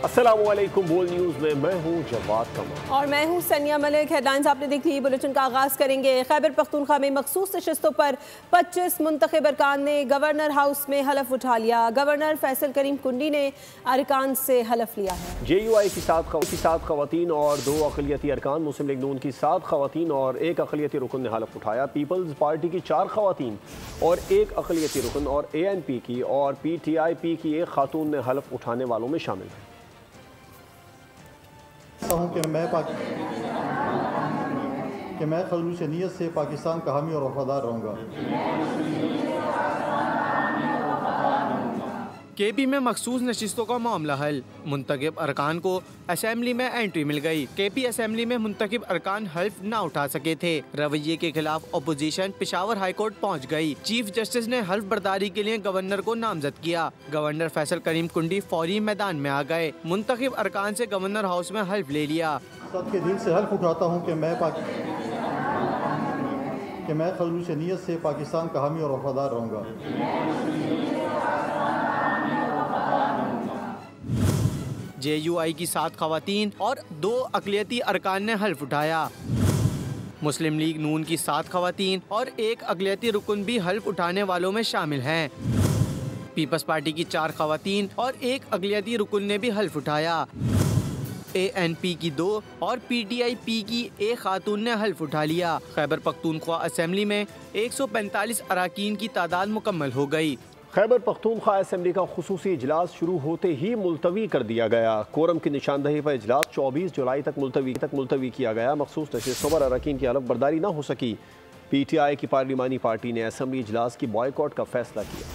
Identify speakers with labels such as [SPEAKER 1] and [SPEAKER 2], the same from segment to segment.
[SPEAKER 1] अस्सलामुअलैकुम। बोल न्यूज़ में मैं हूँ जवाद कमर
[SPEAKER 2] और मैं हूँ सनिया मलिक। हेडलाइंस आपने देख ली। बुलेटिन का आगाज़ करेंगे। खैबर पख्तूनख्वा में मखसूस नशिस्तों पर 25 मुंतखब अरकान ने गवर्नर हाउस में हलफ उठा लिया। गवर्नर फैसल करीम कुंडी ने अरकान से हलफ लिया है।
[SPEAKER 1] JUI की 7 खवातीन और 2 अक़लियती अरकान, मुस्लिम लीग नून की 7 खवातीन और 1 अक़लियती रुकन ने हलफ उठाया। पीपल्स पार्टी की 4 खवातीन और 1 अक़लियती रुकन और ANP की और PTIP की 1 खातून ने हलफ उठाने वालों में शामिल हैं।
[SPEAKER 3] कि मैं खलूस नीयत से पाकिस्तान का हामी और वफादार रहूँगा।
[SPEAKER 4] KP में मखसूस नशिस्तों का मामला हल। मुंतखब अरकान को असेंबली में एंट्री मिल गई। KP असेंबली में मुंतखब अरकान हल्फ न उठा सके थे। रवैये के खिलाफ अपोजिशन पेशावर हाई कोर्ट पहुँच गई। चीफ जस्टिस ने हल्फ बर्दारी के लिए गवर्नर को नामजद किया। गवर्नर फैसल करीम कुंडी फौरी मैदान में आ गए। मुंतखब अरकान से गवर्नर हाउस में हल्फ ले लिया।
[SPEAKER 3] सबके दिल से हल्फ उठाता हूँ कि मैं खलूस नीयत से पाकिस्तान का हामी और वफादार रहूँगा।
[SPEAKER 4] JUI की 7 खवातीन और 2 अक़लियती अरकान ने हल्फ उठाया। मुस्लिम लीग नून की 7 खवातीन और 1 अक़लियती रुकन भी हल्फ उठाने वालों में शामिल हैं। पीपल्स पार्टी की 4 खवातीन और 1 अक़लियती रुकन ने भी हल्फ उठाया। ANP की 2 और PTIP की 1 खातून ने हल्फ उठा लिया। खैबर पख्तूनख्वा असेंबली में 145 अराकीन की तादाद मुकम्मल हो गई।
[SPEAKER 1] खैबर पख्तूनख्वा असेंबली का खुसूसी इजलास शुरू होते ही मुलतवी कर दिया गया। कोरम की निशानदही पर इजलास 24 जुलाई तक मुलतवी किया गया। मखसूस नशिस्तों पर अरकान की हलफ बर्दारी न हो सकी। PTI की पार्लिमानी पार्टी ने असेंबली इजलास की बॉयकॉट का फैसला किया।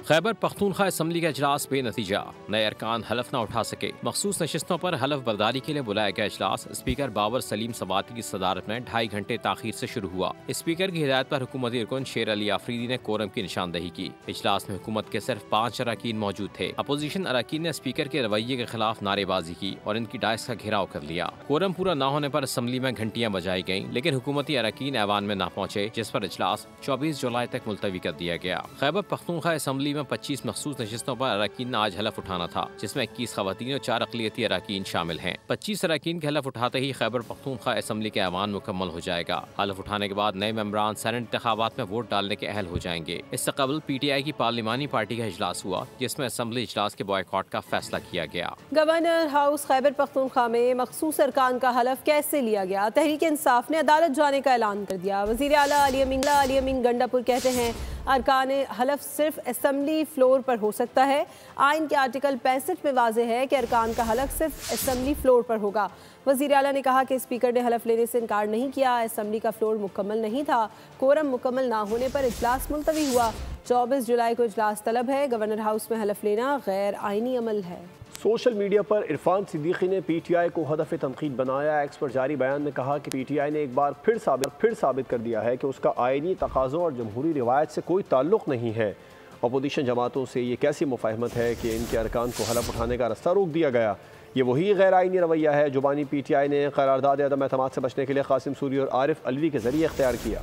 [SPEAKER 5] खैबर पख्तूनख्वा असम्बली का इजलास बेनतीजा, नए अरकान हलफ न उठा सके। मखसूस नशिस्तों पर हलफ बर्दारी के लिए बुलाया गया इजलास स्पीकर बाबर सलीम सवाती की सदारत में 2.5 घंटे ताखीर से शुरू हुआ। स्पीकर की हिदायत पर हुकूमती रुकन शेर अली आफरीदी ने कोरम की निशानदही की। इजलास में हुकूमत के सिर्फ 5 अरकान मौजूद थे। अपोजिशन अरकान ने स्पीकर के रवैये के खिलाफ नारेबाजी की और इनकी डायस का घेराव कर लिया। कोरम पूरा न होने पर असम्बली में घंटियां बजाई गयी, लेकिन हुकूमती अरकान ऐवान में न पहुंचे, जिस पर इजलास 24 जुलाई तक मुलतवी कर दिया गया। खैबर पख्तूनख्वा असम्बली में 25 मखसूस नशिस्तों पर अरकान ने आज हलफ उठाना था, जिसमें 21 खवातीन और 4 अक़लियती अरकान शामिल हैं। 25 अरकान के हलफ उठाते ही खैबर पख्तूनख्वा असम्बली के ऐवान मुकम्मल हो जाएगा। हलफ उठाने के बाद नए मेंबरान सेनेट इंतखाबात में वोट डालने के अहल हो जाएंगे। इससे कबल PTI की पार्लिमानी पार्टी का इजलास हुआ, जिसमें असम्बली इजलास के बॉयकॉट का फैसला किया गया।
[SPEAKER 2] गवर्नर हाउस खैबर पख्तूनख्वा में मखसूस अरकान का हलफ कैसे लिया गया? तहरीक इंसाफ ने अदालत जाने का ऐलान कर दिया। वज़ीर आला अली अमीन गंडापुर कहते हैं अरकान हलफ सिर्फ असम्बली फ्लोर पर हो सकता है। आइन के आर्टिकल 65 में वाज़ेह है कि अरकान का हलफ सिर्फ असम्बली फ्लोर पर होगा। वज़ीर आला ने कहा कि स्पीकर ने हलफ लेने से इनकार नहीं किया। असम्बली का फ्लोर मुकम्मल नहीं था। कोरम मुकम्मल ना होने पर इजलास मुलतवी हुआ। 24 जुलाई को इजलास तलब है। गवर्नर हाउस में हलफ लेना गैर आइनी अमल है।
[SPEAKER 1] सोशल मीडिया पर इरफान सिद्दीकी ने PTI को हदफ तनकीद बनाया। एक्स पर जारी बयान में कहा कि PTI ने एक बार फिर साबित कर दिया है कि उसका आइनी तकाज़ों और जमहूरी रिवायत से कोई ताल्लुक़ नहीं है। अपोजिशन जमातों से ये कैसी मुफाहमत है कि इनके अरकान को हलफ उठाने का रास्ता रोक दिया गया? ये वही गैर आइनी रवैया है जो बानी PTI ने करारदाद अदम एतमाद से बचने के लिए कासिम सूरी और आरिफ अलवी के जरिए इख्तियार किया।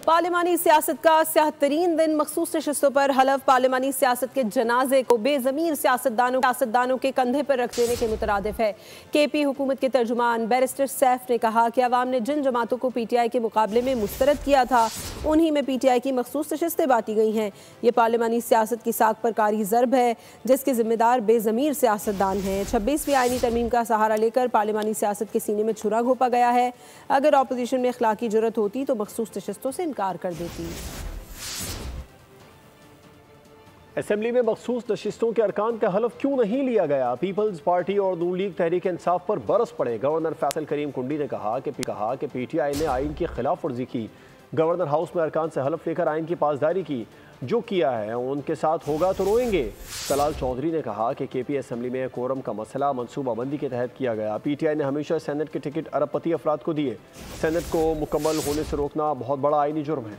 [SPEAKER 2] पार्लिमानी सियासत का स्याह-तरीन दिन मखसूस नशिस्तों पर हलफ पार्लिमानी सियासत के जनाजे को बेज़मीर सियासतदानों के कंधे पर रख देने के मुतरादिफ है। KP हुकूमत के तर्जुमान बैरिस्टर सैफ ने कहा कि अवाम ने जिन जमातों को PTI के मुकाबले में मुस्तरद किया था, उन्हीं में PTI की मखसूस नशिस्तें बांटी गई हैं। ये पार्लिमानी सियासत की साख पर कारी ज़रब है, जिसके जिम्मेदार बेज़मीर सियासतदान हैं। 26वीं आइनी तरमीम का सहारा लेकर पार्लिमानी सियासत के सीने में छुरा घोंपा गया है। अगर अपोजिशन में अखलाकी जुर्रत होती तो मखसूस नशिस्तों से इनकार कर देती।
[SPEAKER 1] असेंबली में मखसूस नशिस्तों के अरकान का हलफ क्यों नहीं लिया गया? पीपल्स पार्टी और नून लीग तहरीक इंसाफ पर बरस पड़े। गवर्नर फैसल करीम कुंडी ने कहा कि PTI ने आइन की खिलाफ वर्जी की। गवर्नर हाउस में अरकान से हलफ लेकर आइन की पासदारी की। जो किया है उनके साथ होगा तो रोएंगे। तलाल चौधरी ने कहा कि KP असेंबली में कोरम का मसला मनसूबाबंदी के तहत किया गया। PTI ने हमेशा सेनेट के टिकट अरबपति अफराद को दिए। सेनेट को मुकम्मल होने से रोकना बहुत बड़ा आइनी जुर्म है।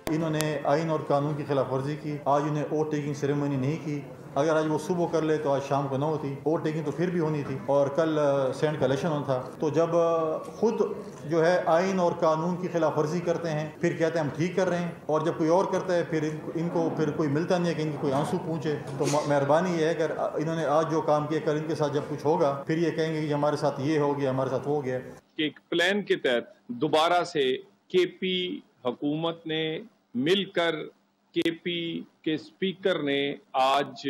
[SPEAKER 3] इन्होंने आइन और कानून की खिलाफ वर्जी की। आज इन्हें वोट टेकिंग सेरेमनी नहीं की। अगर आज वो सुबह कर ले तो आज शाम को न होती। वोट टेकिंग तो फिर भी होनी थी और कल सेंट का इलेक्शन होना था। तो जब खुद जो है आइन और कानून की खिलाफ वर्जी करते हैं फिर कहते हैं हम ठीक कर रहे हैं, और जब कोई और करता है फिर इनको फिर कोई मिलता नहीं है कि इनकी कोई आंसू पूछे। तो मेहरबानी ये है कि इन्होंने आज जो काम किया कल इनके साथ जब कुछ होगा फिर ये कहेंगे कि हमारे साथ ये हो गया, हमारे साथ वो हो गया।
[SPEAKER 6] एक प्लान के तहत दोबारा से केपी हुकूमत ने मिलकर केपी के स्पीकर ने आज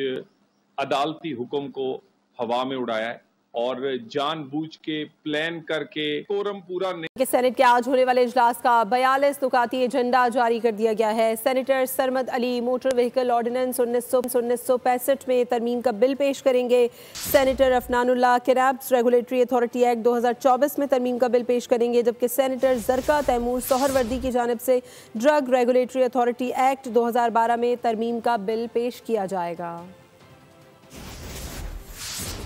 [SPEAKER 6] अदालती हुक्म को हवा में उड़ाया है और जानबूझ के प्लान करके कोरम पूरा नहीं।
[SPEAKER 2] सेनेट के आज होने वाले इजलास का 42 नुकाती एजेंडा जारी कर दिया गया है। Senator Sarmad Ali motor vehicle ordinance 1965 में तरमीम का बिल पेश करेंगे। सेनेटर अफनानुल्लाह किराब्स रेगुलेटरी अथॉरिटी एक्ट 2024 में तरमीम का बिल पेश करेंगे, जबकि सेनेटर जरका तैमूर सोहरवर्दी की जानिब से ड्रग रेगुलेटरी अथॉरिटी एक्ट 2012 में तरमीम का बिल पेश किया जाएगा।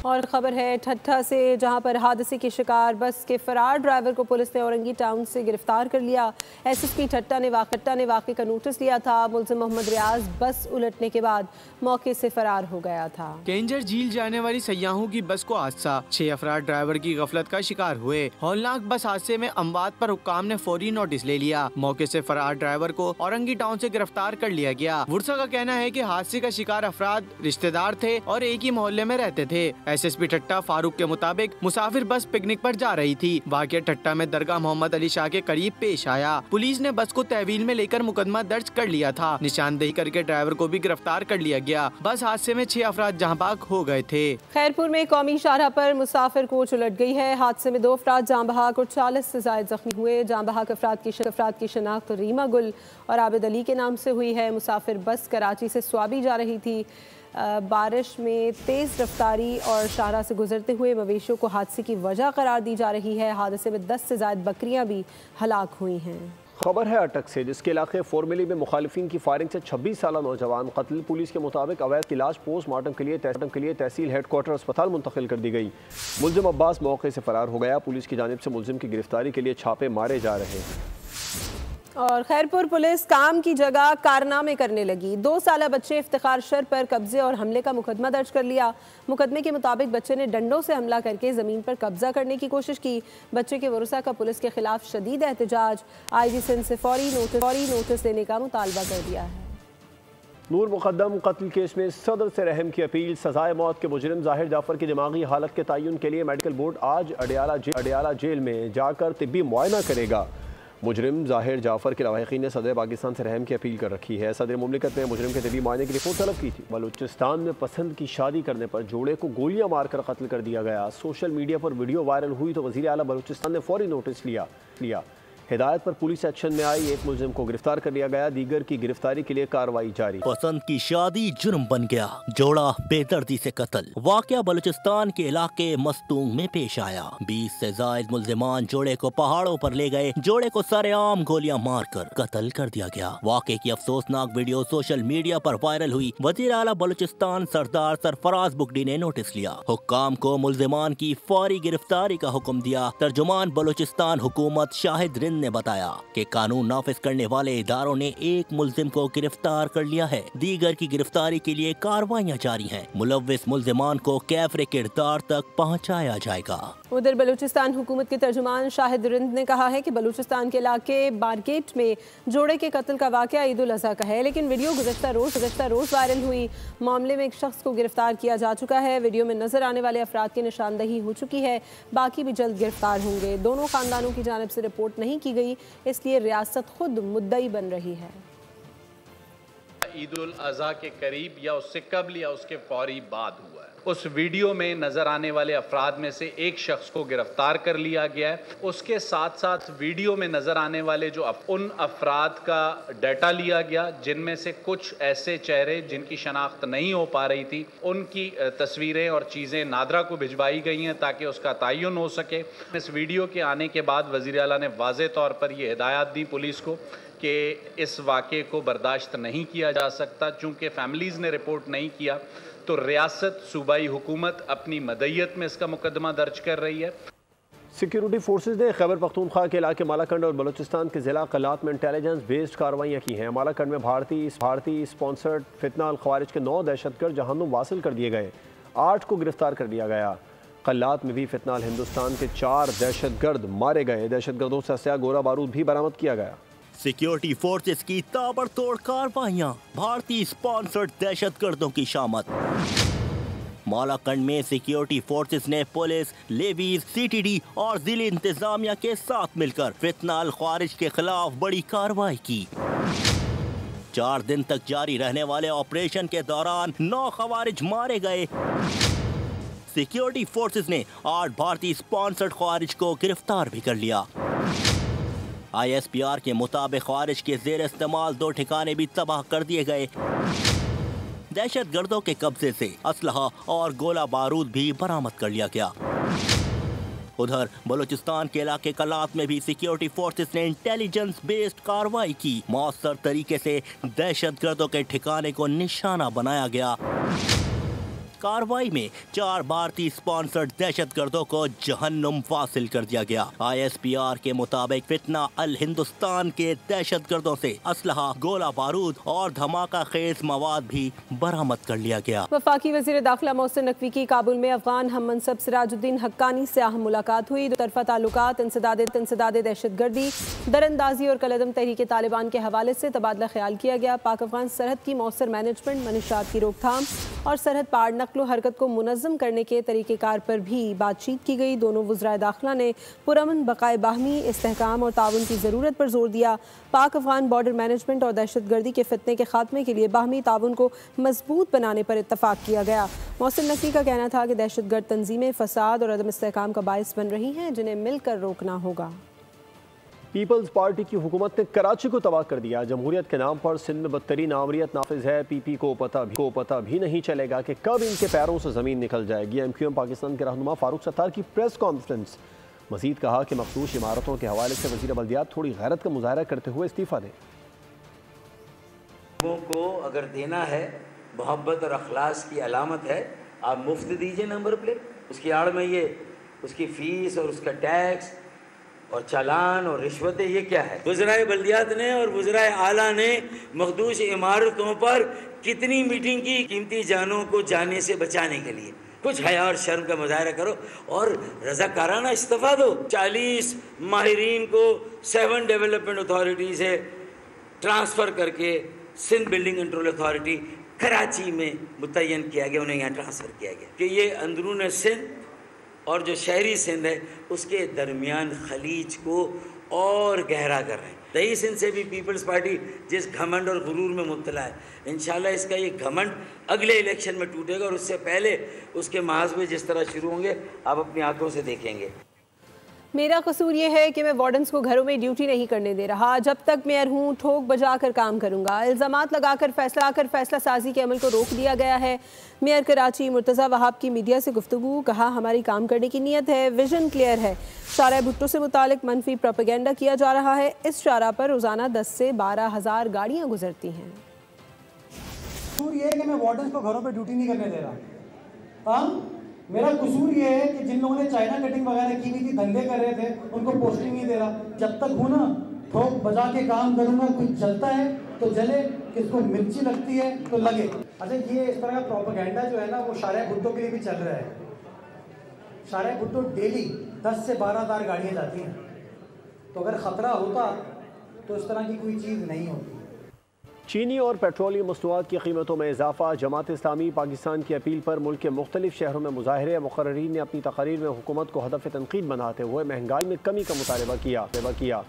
[SPEAKER 2] और ख़बर है ठट्ठा से, जहां पर हादसे के शिकार बस के फरार ड्राइवर को पुलिस ने औरंगी टाउन से गिरफ्तार कर लिया। एसएसपी ठट्टा ने वाक़े का नोटिस लिया था। मुलज़िम मोहम्मद रियाज बस उलटने के बाद मौके से फरार हो गया था।
[SPEAKER 4] केंजर झील जाने वाली सयाहों की बस को हादसा, 6 अफराद ड्राइवर की गफलत का शिकार हुए। हौलनाक बस हादसे में अमवात पर हुक्काम ने फौरी नोटिस ले लिया। मौके से फरार ड्राइवर को औरंगी टाउन से गिरफ्तार कर लिया गया। वुरसा का कहना है कि हादसे का शिकार अफराद रिश्तेदार थे और एक ही मोहल्ले में रहते थे। एसएसपी ठट्टा फारूक के मुताबिक मुसाफिर बस पिकनिक पर जा रही थी। वाक़या ठट्टा में दरगाह मोहम्मद अली शाह के करीब पेश आया। पुलिस ने बस को तहवील में लेकर मुकदमा दर्ज कर लिया था। निशानदेही करके ड्राइवर को भी गिरफ्तार कर लिया गया। बस हादसे में 6 अफराद जहां बहक हो गए थे।
[SPEAKER 2] खैरपुर में कौमी शाहराह पर मुसाफिर कोच उलट गई है। हादसे में 2 अफराद जहां बहक और 40 से ज्यादा जख्मी हुए। जहां बहक अफराद की शनाख्त रीमा गुल और आबिद अली के नाम से हुई है। मुसाफिर बस कराची से स्वाबी जा रही थी। बारिश में तेज़ रफ्तारी और शाहराह से गुजरते हुए मवेशियों को हादसे की वजह करार दी जा रही है। हादसे में 10 से ज़ायद बकरियां भी हलाक हुई हैं।
[SPEAKER 1] खबर है अटक से, जिसके इलाके फॉर्मली में मुखालिफिन की फायरिंग से 26 साला नौजवान कत्ल। पुलिस के मुताबिक अवैध की लाश पोस्टमार्टम के लिए तहसील हेडक्वार्टर अस्पताल मुंतकिल कर दी गई। मुलजिम अब्बास मौके से फरार हो गया। पुलिस की जानिब से मुलजिम की गिरफ्तारी के लिए छापे मारे जा रहे हैं।
[SPEAKER 2] और खैरपुर पुलिस काम की जगह कारनामे करने लगी। 2 साला बच्चे इफ्तिखार शर पर कब्जे और हमले का मुकदमा दर्ज कर लिया। मुकदमे के मुताबिक बच्चे ने डंडों से हमला करके ज़मीन पर कब्जा करने की कोशिश की। बच्चे के वरुसा का पुलिस के खिलाफ शदीद एहतजाज। IG सिंध से फौरी नोटिस देने का मुतालबा कर दिया है।
[SPEAKER 1] नूर मुकद्दम कत्ल केस में सदर से रहम की अपील। सजाए मौत के मुजरिम ज़ाहिर जाफर की दिमागी हालत के तयन के लिए मेडिकल बोर्ड आज अडियाला जेल में जाकर तिब्बी मुआयना करेगा। मुजरिम ज़ाहिर जाफर के लवाहिकीन ने सदर पाकिस्तान से रहम की अपील कर रखी है। सदर मुमलिकत ने मुजरिम के तिब्बी मुआयने की रिपोर्ट तलब की थी। बलूचिस्तान में पसंद की शादी करने पर जोड़े को गोलियां मारकर कत्ल कर दिया गया। सोशल मीडिया पर वीडियो वायरल हुई तो वज़ीर आला बलूचिस्तान ने फौरी नोटिस लिया। हिदायत पर पुलिस एक्शन में आई। एक मुलजिम को गिरफ्तार कर लिया गया। दीगर की गिरफ्तारी के लिए कार्रवाई जारी।
[SPEAKER 7] पसंद की शादी जुर्म बन गया, जोड़ा बेदर्दी से कत्ल। वाकया बलूचिस्तान के इलाके मस्तूंग में पेश आया। 20 से ज्यादा मुलजिमान जोड़े को पहाड़ों पर ले गए। जोड़े को सरेआम गोलियां मारकर कत्ल कर दिया गया। वाकये की अफसोसनाक वीडियो सोशल मीडिया पर वायरल हुई। वज़ीर आला बलूचिस्तान सरदार सरफराज बुगडी ने नोटिस लिया। हुक्काम को मुलजिमान की फौरी गिरफ्तारी का हुक्म दिया। तर्जुमान बलूचिस्तान हुकूमत शाहिद रिंद ने बताया कि कानून नाफिज करने वाले इदारों ने एक मुलजिम को गिरफ्तार कर लिया है। दीगर की गिरफ्तारी के लिए कार्रवाइयां जारी हैं। मुलव्विस मुलजिमान को कैफरे किरदार तक पहुंचाया जाएगा।
[SPEAKER 2] उधर बलूचिस्तान हुकूमत के तर्जुमान शाहिद रिंद ने कहा है कि बलूचिस्तान के इलाके बारगेट में जोड़े के कत्ल का वाकया ईद उल अज़हा का है, लेकिन वीडियो गुज़श्ता रोज वायरल हुई। मामले में एक शख्स को गिरफ्तार किया जा चुका है। वीडियो में नजर आने वाले अफराद की निशानदही हो चुकी है। बाकी भी जल्द गिरफ्तार होंगे। दोनों खानदानों की जानिब से रिपोर्ट नहीं की गई, इसलिए रियासत खुद मुद्दई बन रही है।
[SPEAKER 8] ईद उल अज़हा के करीब या उससे कबल या उसके फौरी बाद हुआ है। उस वीडियो में नजर आने वाले अफराद में से एक शख्स को गिरफ्तार कर लिया गया है। उसके साथ साथ वीडियो में नजर आने वाले जो उन अफराद का डाटा लिया गया, जिनमें से कुछ ऐसे चेहरे जिनकी शनाख्त नहीं हो पा रही थी, उनकी तस्वीरें और चीज़ें नादरा को भिजवाई गई हैं ताकि उसका तयन हो सके। इस वीडियो के आने के बाद वज़ीर आला ने वाज़े तौर पर यह हिदायत दी पुलिस को कि इस वाक़े को बर्दाश्त नहीं किया जा सकता। चूँकि फैमिलीज़ ने रिपोर्ट नहीं किया तो रियासत सूबाई हुकूमत अपनी मदय्यत में इसका मुकदमा दर्ज कर रही है।
[SPEAKER 1] सिक्योरिटी फोर्सेज ने खैबर पख्तूनख्वा के इलाके मालाकंड और बलूचिस्तान के जिला कलात में इंटेलिजेंस बेस्ड कार्रवाइयाँ की हैं। मालाकंड में भारतीय स्पॉन्सर्ड फितना अल खवारिज के 9 दहशतगर्द जहन्नुम वासिल कर दिए गए, 8 को गिरफ्तार कर लिया गया। कलात में भी फितना अल हिंदुस्तान के 4 दहशतगर्द मारे गए। दहशतगर्दों से अस्या गोला बारूद भी बरामद किया गया।
[SPEAKER 7] सिक्योरिटी फोर्सेस की ताबड़तोड़ कार्रवाइयां, भारतीय स्पॉन्सर्ड दहशतगर्दों की शामत। मालाकंड में सिक्योरिटी फोर्सेस ने पुलिस, लेवीज, सीटीडी और जिले इंतजामिया के साथ मिलकर फितना अल ख्वारिज के खिलाफ बड़ी कार्रवाई की। 4 दिन तक जारी रहने वाले ऑपरेशन के दौरान 9 खवारिज मारे गए। सिक्योरिटी फोर्सेस ने 8 भारतीय स्पॉन्सर्ड ख्वारिज को गिरफ्तार भी कर लिया। ISPR के मुताबिक ख्वारिज के जेर इस्तेमाल 2 ठिकाने भी तबाह कर दिए गए। दहशतगर्दों के कब्जे से असलहा और गोला बारूद भी बरामद कर लिया गया। उधर बलूचिस्तान के इलाके कलात में भी सिक्योरिटी फोर्सेस ने इंटेलिजेंस बेस्ड कार्रवाई की। मौसर तरीके से दहशतगर्दों के ठिकाने को निशाना बनाया गया। कार्रवाई में 4 भारतीय स्पॉन्सर्ड दहशतगर्दों को जहन्नुम वासिल कर दिया गया। ISPR के मुताबिक फितना अल हिंदुस्तान के दहशतगर्दों से असलहा, गोला बारूद और धमाका खेज मवाद भी बरामद कर लिया गया।
[SPEAKER 2] वफाकी वज़ीर दाखिला मोहसिन नकवी की काबुल में अफगान हम मनसब सिराजुद्दीन हक्कानी से अहम मुलाकात हुई। 2 तरफा ताल्लुकात, इंसदाद दहशतगर्दी, दरअंदाजी और कलअदम तहरीक तालिबान के हवाले से तबादला ख्याल किया गया। पाक अफगान सरहद की मौसर मैनेजमेंट, मनुशियात की रोकथाम और सरहद पार नक्लो हरकत को मुनज़्ज़म करने के तरीक़ेकार पर भी बातचीत की गई। दोनों वज़राए दाखिला ने पुरअमन बक़ाए बाहमी इस्तेहकाम और ताउन की ज़रूरत पर जोर दिया। पाक अफगान बॉर्डर मैनेजमेंट और दहशतगर्दी के फितने के खात्मे के लिए बाहमी ताउन को मजबूत बनाने पर इत्तफाक किया गया। मोहसिन नकवी का कहना था कि दहशतगर्द तंजीमें फसाद और अदम इस्तेहकाम का बायस बन रही हैं, जिन्हें मिलकर रोकना होगा।
[SPEAKER 1] पीपल्स पार्टी की हुकूमत ने कराची को तबाह कर दिया। जमहूरियत के नाम पर सिंध में बदतरीन आमरीत नाफिज है। PP को पता भी नहीं चलेगा कि कब इनके पैरों से ज़मीन निकल जाएगी। MQM पाकिस्तान के रहनुमा फारूक सत्तार की प्रेस कॉन्फ्रेंस। मजीद कहा कि मखसूस इमारतों के हवाले से वज़ीर बल्दियात थोड़ी गैरत का मुजाहरा करते हुए इस्तीफ़ा दें।
[SPEAKER 9] लोगों को अगर देना है, मोहब्बत और अखलास की अलामत है, आप मुफ्त दीजिए नंबर प्लेट। उसकी आड़ में ये उसकी फ़ीस और उसका टैक्स और चालान और रिश्वतें, ये क्या है? वज़राए बल्दियात ने और वज़राए आला ने मखदूश इमारतों पर कितनी मीटिंग की, कीमती जानों को जाने से बचाने के लिए। कुछ हया और शर्म का मुजाहरा करो और रज़ाकाराना इस्तीफ़ा दो। 40 माहिरीन को 7 डेवलपमेंट अथॉरिटी से ट्रांसफ़र करके Sindh building control authority Karachi में मुतय्यन किया गया, उन्हें यहाँ ट्रांसफ़र किया गया कि ये अंदरून सिंध और जो शहरी सिंध है उसके दरमियान खलीज को और गहरा कर रहे हैं। दही सिंध से भी पीपल्स पार्टी जिस घमंड और गुरूर में मुब्तला है, इंशाल्लाह इसका ये घमंड अगले इलेक्शन में टूटेगा और उससे पहले उसके महाज़बे जिस तरह शुरू होंगे आप अपनी आंखों से देखेंगे।
[SPEAKER 2] मेरा कसूर ये है कि मैं वार्डन्स को घरों में ड्यूटी नहीं करने दे रहा। जब तक मेयर हूँ ठोक बजा कर काम करूँगा। इल्ज़ामात लगाकर फैसला साजी के अमल को रोक दिया गया है। मेयर कराची मुर्तज़ा वहाब की मीडिया से गुफ्तगू, कहा हमारी काम करने की नीयत है, विजन क्लियर है। शारा भुट्टो से मुतालिक मनफी प्रोपेगेंडा किया जा रहा है। इस शारा पर रोज़ाना 10 से 12 हज़ार गाड़ियाँ गुजरती हैं।
[SPEAKER 10] कसूर ये है कि मैं वार्डन्स को घरों पर ड्यूटी नहीं करने दे रहा। मेरा कसूर ये है कि जिन लोगों ने चाइना कटिंग वगैरह की हुई थी, धंधे कर रहे थे, उनको पोस्टिंग नहीं दे रहा। जब तक हूँ ना ठोक बजा के काम करूँगा। कुछ जलता है तो जले, किसको मिर्ची लगती है तो लगे। अच्छा, ये इस तरह का प्रोपेगेंडा जो है ना वो शारा भुट्टो के लिए भी चल रहा है। शारा भुट्टो डेली 10 से 12 हज़ार गाड़ियाँ जाती हैं, तो अगर ख़तरा होता तो इस तरह की कोई चीज़ नहीं होती।
[SPEAKER 1] चीनी और पेट्रोलियम मसनूआत की कीमतों में इजाफा। जमात इस्लामी पाकिस्तान की अपील पर मुल्क के मुख्तलिफ शहरों में मुजाहरे। मुक़र्रीरीन ने अपनी तक़रीर में हुकूमत को हदफ तनकीद बनाते हुए महंगाई में कमी का मुतालबा किया।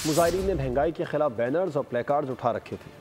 [SPEAKER 1] मुजाहरीन ने महंगाई के खिलाफ बैनर्स और प्लेकार्ड्स उठा रखे थे।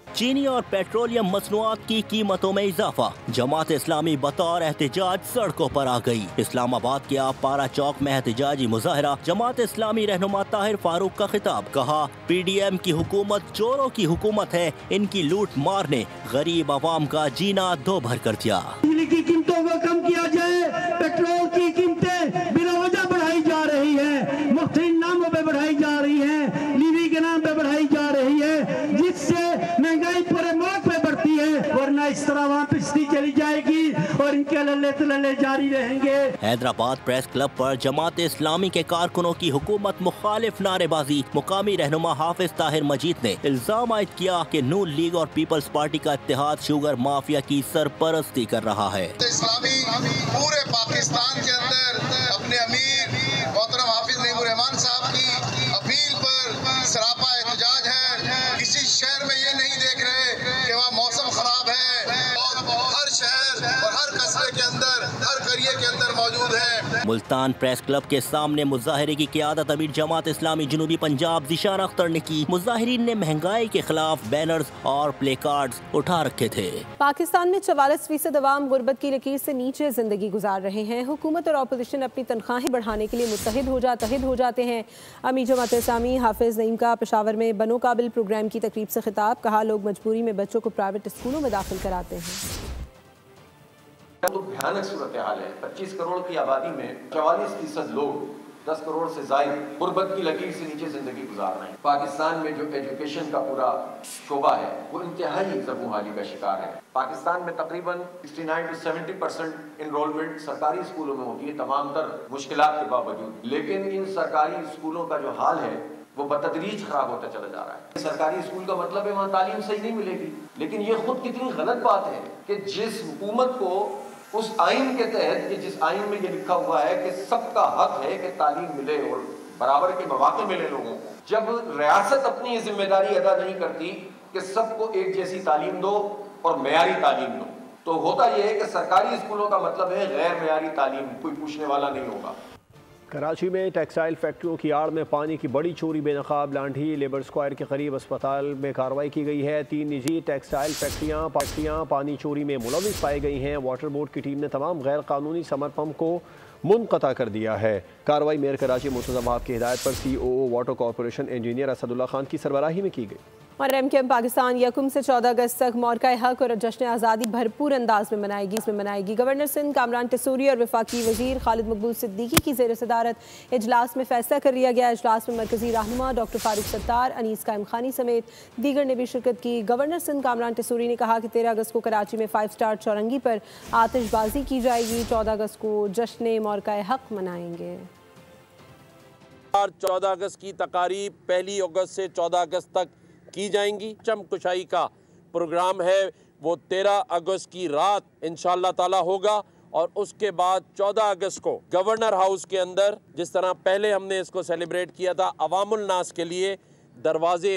[SPEAKER 7] चीनी और पेट्रोलियम मसनूआत की कीमतों में इजाफा। जमात इस्लामी बतौर एहतजाज सड़कों पर आ गई। इस्लामाबाद के आपारा चौक में एहतजाजी मुजाहरा। जमात इस्लामी रहनुमा ताहिर फारूक का खिताब, कहा PDM की हुकूमत चोरों की हुकूमत है। इनकी लूट मार ने गरीब आवाम का जीना दो भर कर दिया।
[SPEAKER 11] बिजली की कीमतों को कम किया जाए। पेट्रोल की कीमतें बिना वजह बढ़ाई जा रही है, मुख्तलिफ नामों पे बढ़ाई जा रही है, लीवी के नाम पे बढ़ाई जा रही है, जिससे महंगाई पूरे मुल्क पे बढ़ती है। वरना इस तरह वहाँ पिछली चली जाएगी और इनकी के लल्ले तलल्ले जारी रहेंगे।
[SPEAKER 7] हैदराबाद प्रेस क्लब पर जमात इस्लामी के कारकुनों की हुकूमत मुखालिफ नारेबाजी। मुकामी रहनुमा हाफिज ताहिर मजीद ने इल्जाम आयद किया कि नून लीग और पीपल्स पार्टी का इत्तेहाद शुगर माफिया की सरपरस्ती कर रहा है।
[SPEAKER 12] इस्लामी पूरे पाकिस्तान के अंदर अपने अमीर मोहतरम हाफिज नईमुर रहमान साहब की अपील पर सरापा एहतजाज है। किसी शहर में ये नहीं देख रहे कि वहाँ मौसम खराब है, और हर शहर और हर कस्बे के अंदर, हर करिए के अंदर मौजूद है।
[SPEAKER 7] मुल्तान प्रेस क्लब के सामने मुजाहिरे की क़ियादत अमीर जमात इस्लामी जनूबी पंजाब ज़िशान अख्तर ने की। मुजाहिरीन ने महंगाई के खिलाफ बैनर्स और प्ले कार्ड्स उठा रखे थे।
[SPEAKER 2] पाकिस्तान में 44% अवाम गुर्बत की लकीर से नीचे जिंदगी गुजार रहे हैं। हुकूमत और अपोजिशन अपनी तनख्वाहें बढ़ाने के लिए मुत्तहिद हो जाते हैं। अमीर जमात इस्लामी हाफिज नईम का पेशावर में बनो काबिल प्रोग्राम की तकरीब से खिताब। कहा, लोग मजबूरी में बच्चों को प्राइवेट स्कूलों में दाखिल कराते हैं।
[SPEAKER 13] तो भयानक सूरत हाल है। 25 करोड़ की आबादी में 44% लोग 10 करोड़ से ज़ायद गुर्बत की लकीर से नीचे जिंदगी गुजार रहे हैं। पाकिस्तान में जो एजुकेशन का पूरा शोबा है वो इंतहाई ज़बूहाली का शिकार है। पाकिस्तान में तकरीबन 69 से 70% इनरोलमेंट सरकारी स्कूलों में होती है, तमाम तर मुश्किलात के बावजूद। लेकिन इन सरकारी स्कूलों का जो हाल है वो बतदरीज खराब होता चला जा रहा है। सरकारी स्कूल का मतलब है वहाँ तालीम सही नहीं मिलेगी। लेकिन ये खुद कितनी गलत बात है कि जिस हुकूमत को उस आइन के तहत, कि जिस आइन में ये लिखा हुआ है कि सबका हक है कि तालीम मिले और बराबर के मौके मिले लोगों को, जब रियासत अपनी जिम्मेदारी अदा नहीं करती कि सबको एक जैसी तालीम दो और मेयारी तालीम दो, तो होता यह है कि सरकारी स्कूलों का मतलब है गैर मेयारी तालीम, कोई पूछने वाला नहीं होगा।
[SPEAKER 1] कराची में टेक्सटाइल फैक्ट्रियों की आड़ में पानी की बड़ी चोरी बेनकाब लांढी। लेबर स्क्वायर के करीब अस्पताल में कार्रवाई की गई है। 3 निजी टेक्सटाइल फैक्ट्रियाँ पानी चोरी में मुलविस पाई गई हैं। वाटर बोर्ड की टीम ने तमाम गैर कानूनी समर पम्प को मुनक़ता कर दिया है। कार्रवाई मेयर कराची मुर्तज़ा वहाब की हिदायत पर COO water corporation engineer Asadullah Khan की सरबराही में की गई।
[SPEAKER 2] और MKM पाकिस्तान 1 से 14 अगस्त तक मौक़ा हक और जश्न आज़ादी भरपूर अंदाज में मनाएगी। गवर्नर सिंध कामरान टेसूरी और वफाकी वज़ीर खालिद मकबूल सिद्दीकी की ज़ेर सदारत इजलास में फ़ैसला कर लिया गया। इजलास में मरकज़ी रहनुमा डॉक्टर फारूक सत्तार, अनीस कायम खानी समेत दीगर ने भी शिरकत की। गवर्नर सिंध कामरान टेसूरी ने कहा कि 13 अगस्त को कराची में 5 स्टार चौरंगी पर आतिशबाजी की जाएगी। 14 अगस्त को जश्न मौक़ा हक मनाएंगे।
[SPEAKER 14] 14 अगस्त की तकारीब 1 अगस्त से 14 अगस्त तक की जाएंगी। चमकुशाई का प्रोग्राम है वो 13 अगस्त की रात इंशाअल्लाह ताला होगा, और उसके बाद 14 अगस्त को गवर्नर हाउस के अंदर, जिस तरह पहले हमने इसको सेलिब्रेट किया था, अवामुल नास के लिए दरवाजे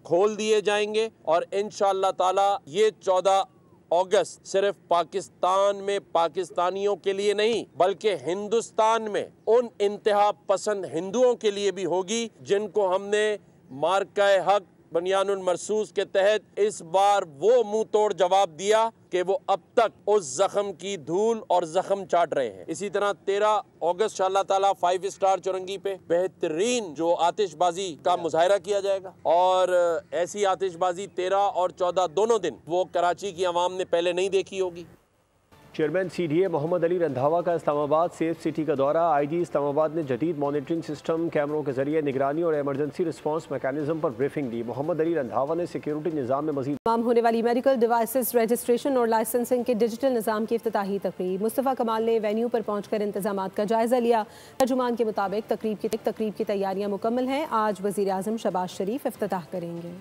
[SPEAKER 14] खोल दिए जाएंगे। और इंशाअल्लाह ताला ये 14 अगस्त सिर्फ पाकिस्तान में पाकिस्तानियों के लिए नहीं बल्कि हिंदुस्तान में उन इंतहा पसंद हिंदुओं के लिए भी होगी जिनको हमने मार्का हक बनियानुल मरसूस के तहत इस बार वो मुंह तोड़ जवाब दिया कि वो अब तक उस जख्म की धूल और जख्म चाट रहे हैं। इसी तरह 13 अगस्त इंशाअल्लाह ताला 5 स्टार चौरंगी पे बेहतरीन जो आतिशबाजी का मुजाहरा किया जाएगा, और ऐसी आतिशबाजी 13 और 14 दोनों दिन वो कराची की आवाम ने पहले नहीं देखी होगी।
[SPEAKER 1] चेयरमैन CDA मोहम्मद अली रंधावा का इस्लामाबाद सेफ सिटी का दौरा। IG इस्लामाबाद ने जदीद मॉनिटरिंग सिस्टम, कैमरों के जरिए निगरानी और एमरजेंसी रिस्पांस मैकेनिज्म पर ब्रीफिंग दी। मोहम्मद अली रंधावा ने सिक्योरिटी निज़ाम में मज़ीद
[SPEAKER 2] तमाम होने वाली मेडिकल डिवाइसेस रजिस्ट्रेशन और लाइसेंसिंग के डिजिटल निज़ाम की इफ्तिताही तकरीब। मुस्तफ़ा कमाल ने वेन्यू पर पहुंचकर इंतजामात का जायजा लिया। तर्जुमान के मुताबिक तकरीब की तैयारियां मुकम्मल हैं। आज वज़ीर आज़म शहबाज शरीफ इफ्तिताह करेंगे।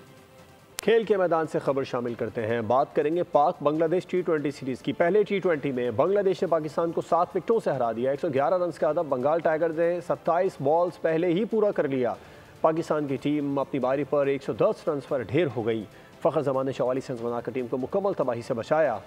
[SPEAKER 1] खेल के मैदान से खबर शामिल करते हैं। बात करेंगे पाक बांग्लादेश T20 सीरीज़ की। पहले T20 में बांग्लादेश ने पाकिस्तान को 7 विकेटों से हरा दिया। 111 रन का हदफ बंगाल टाइगर्स ने 27 बॉल्स पहले ही पूरा कर लिया। पाकिस्तान की टीम अपनी बारी पर 110 रन पर ढेर हो गई। फ़खर जमान ने 44 रन बनाकर टीम को मुकम्मल तबाही से बचाया।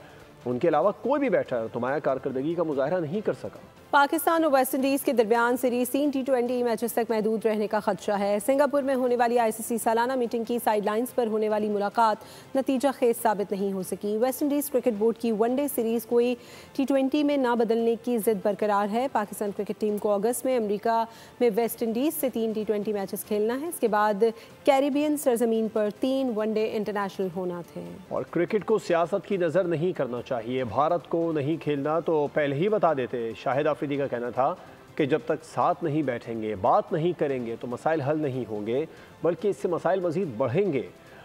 [SPEAKER 1] उनके अलावा कोई भी बैटर नुमाया कारकर्दगी का मुजाहरा नहीं कर सका।
[SPEAKER 2] पाकिस्तान और वेस्ट इंडीज़ के दरमियान सीरीज 3 T20 मैचेस तक महदूद रहने का खदशा है। सिंगापुर में होने वाली ICC सालाना मीटिंग की साइडलाइंस पर होने वाली मुलाकात नतीजा खेज साबित नहीं हो सकी। वेस्ट इंडीज़ क्रिकेट बोर्ड की वनडे सीरीज़ कोई T20 में ना बदलने की जिद बरकरार है। पाकिस्तान क्रिकेट टीम को अगस्त में अमेरिका में वेस्ट इंडीज़ से 3 T20 मैचेस खेलना है। इसके बाद कैरिबियन सरजमीन पर 3 वनडे इंटरनेशनल होना थे।
[SPEAKER 1] और क्रिकेट को सियासत की नज़र नहीं करना चाहिए। भारत को नहीं खेलना तो पहले ही बता देते। शाहिद आफरीदी का कहना था कि जब तक साथ नहीं बैठेंगे, बात नहीं करेंगे तो मसाइल हल नहीं होंगे, बल्कि इससे मसाइल मज़ीद बढ़ेंगे।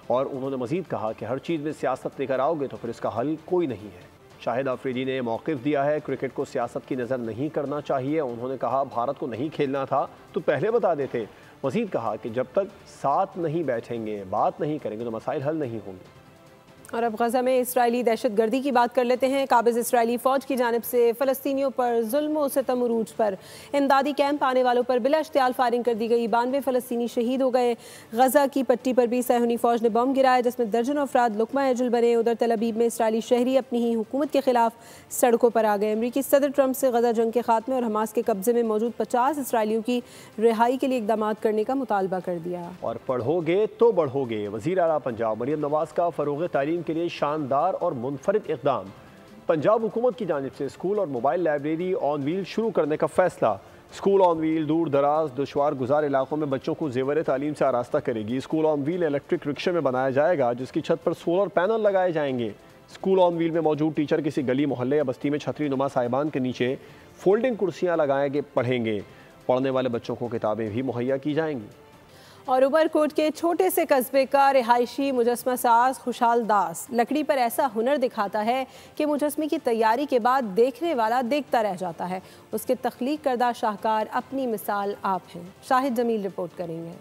[SPEAKER 1] और उन्होंने मज़ीद कहा कि हर चीज़ में सियासत लेकर आओगे तो फिर इसका हल कोई नहीं है। शाहिद आफरीदी ने मौक़िफ़ दिया है, क्रिकेट को सियासत की नज़र नहीं करना चाहिए। उन्होंने कहा भारत को नहीं खेलना था तो पहले बता देते। मज़ीद कहा कि जब तक साथ नहीं बैठेंगे, बात नहीं करेंगे तो मसाइल हल नहीं होंगे।
[SPEAKER 2] और अब गजा में इसराइली दहशतगर्दी की बात कर लेते हैं। काबिज़ इसराइली फ़ौज की जानिब से फ़लस्तीनियों पर जुल्म व सितम उरूज पर इमदादी कैंप आने वालों पर बिला इश्तियाल फायरिंग कर दी गई। 92 फ़लस्तीनी शहीद हो गए। गजा की पट्टी पर भी सहूनी फ़ौज ने बम गिराया जिसमें दर्जनों अफराद लुक़मा अजल बने। उधर तल अबीब में इसराइली शहरी अपनी ही हुकूमत के खिलाफ सड़कों पर आ गए। अमरीकी सदर ट्रंप से गजा जंग के खात्मे और हमास के कब्जे में मौजूद 50 इसराइलियों की रिहाई के लिए इक़दाम करने का मुतालबा कर दिया।
[SPEAKER 1] और पढ़ोगे तो बढ़ोगे। वज़ीर आला पंजाब मरियम नवाज़ का फ़रोग़ तालीम के लिए शानदार और मुनफरिद इक़दाम। पंजाब हुकूमत की जानिब से स्कूल और मोबाइल लाइब्रेरी ऑन व्हील शुरू करने का फैसला। स्कूल ऑन व्हील दूर दराज दुश्वार गुजार इलाकों में बच्चों को ज़ेवर तालीम से आरास्ता करेगी। स्कूल ऑन व्हील इलेक्ट्रिक रिक्शे में बनाया जाएगा जिसकी छत पर सोलर पैनल लगाए जाएंगे। स्कूल ऑन व्हील में मौजूद टीचर किसी गली मोहल्ले या बस्ती में छतरी नुमा साहिबान के नीचे फोल्डिंग कुर्सियाँ लगाएंगे, पढ़ेंगे। पढ़ने वाले बच्चों को किताबें भी मुहैया की जाएंगी।
[SPEAKER 2] और उबरकोट के छोटे से कस्बे का रिहायशी मुजस्मा साज खुशहाल दास लकड़ी पर ऐसा हुनर दिखाता है कि मुजस्मे की तैयारी के बाद देखने वाला देखता रह जाता है। उसके तख्लीक करदा शाहकार अपनी मिसाल आप हैं। शाहिद जमील रिपोर्ट करेंगे।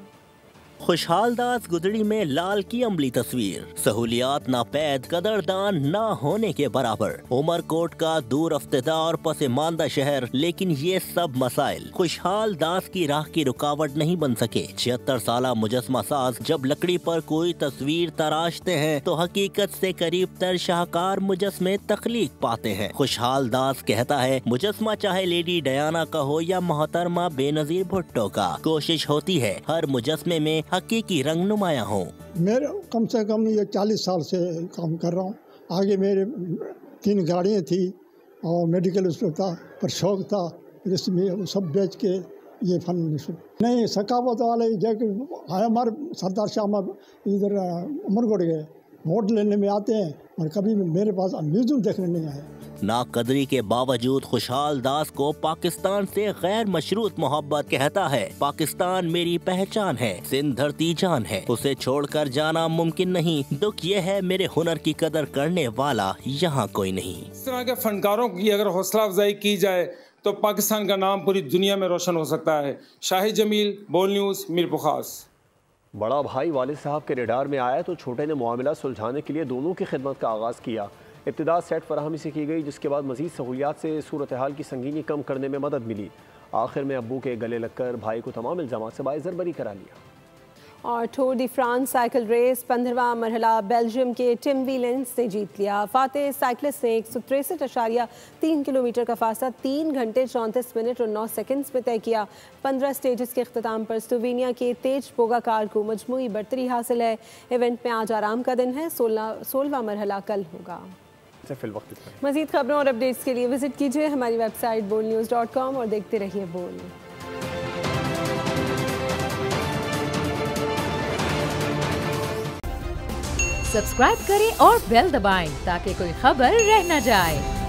[SPEAKER 7] खुशहाल दास गुदड़ी में लाल की अमली तस्वीर, सहूलियात नापैद, कदरदान ना होने के बराबर। उमरकोट का दूर अफ्तदा और पसमानदा शहर, लेकिन ये सब मसाइल खुशहाल दास की राह की रुकावट नहीं बन सके। 76 साला मुजस्मा साज जब लकड़ी पर कोई तस्वीर तराशते हैं तो हकीकत से करीब तर शाहकार मुजस्मे तख्लीक पाते हैं। खुशहाल दास कहता है मुजस्मा चाहे लेडी डयाना का हो या मोहतरमा बेनजीर भुट्टो का, कोशिश होती है हर मुजस्मे में हकीकी रंग नुमाया हो।
[SPEAKER 15] मेरे कम से कम ये 40 साल से काम कर रहा हूँ। आगे मेरे 3 गाड़ियाँ थी और मेडिकल स्टोर था, पर शौक था इसमें सब बेच के ये फन नहीं सकावत वाले जगह आए। हमारे सरदार शाह इधर उमरकोट गए, वोट लेने में आते हैं और कभी मेरे पास म्यूजियम देखने नहीं आए।
[SPEAKER 7] नाकदरी के बावजूद खुशहाल दास को पाकिस्तान से गैर मशरूत मोहब्बत कहता है। पाकिस्तान मेरी पहचान है, सिंध धरती जान है, उसे छोड़कर जाना मुमकिन नहीं। दुख ये है मेरे हुनर की कदर करने वाला यहाँ कोई नहीं।
[SPEAKER 16] इस तरह के फनकारों की अगर हौसला अफजाई की जाए तो पाकिस्तान का नाम पूरी दुनिया में रोशन हो सकता है। शाहिद जमील, बोल न्यूज़, मीरपुर खास।
[SPEAKER 1] बड़ा भाई वालिद साहब के रेडार में आया तो छोटे ने मामला सुलझाने के लिए दोनों की खिदमत का आगाज़ किया। इब्तिदा सेट फराहमी से की गई जिसके बाद मज़ीद सहूलियात से सूरत हाल की संगीनी कम करने में मदद मिली। आखिर में अब्बू के गले लगकर भाई को तमाम इल्ज़ामात से बाइज़र बरी करा लिया।
[SPEAKER 2] और टूर दी फ्रांस साइकिल रेस 15वां मरहला बेल्जियम के टिम वीलेंस ने जीत लिया। फातेह साइकिलिस्ट ने 163.3 किलोमीटर का फासला 3 घंटे 34 मिनट और 9 सेकंड्स में तय किया। 15 स्टेजेस के अख्ताम पर स्लोवेनिया के तेज पोगाकार को मजमूई बर्तरी हासिल है। इवेंट में आज आराम का दिन है। 16वां मरहला कल होगा। मज़ीद खबरों और अपडेट्स के लिए विजिट कीजिए हमारी वेबसाइट bolnews.com और देखते रहिए बोल।
[SPEAKER 17] सब्सक्राइब करें और बेल दबाएं ताकि कोई खबर रह न जाए।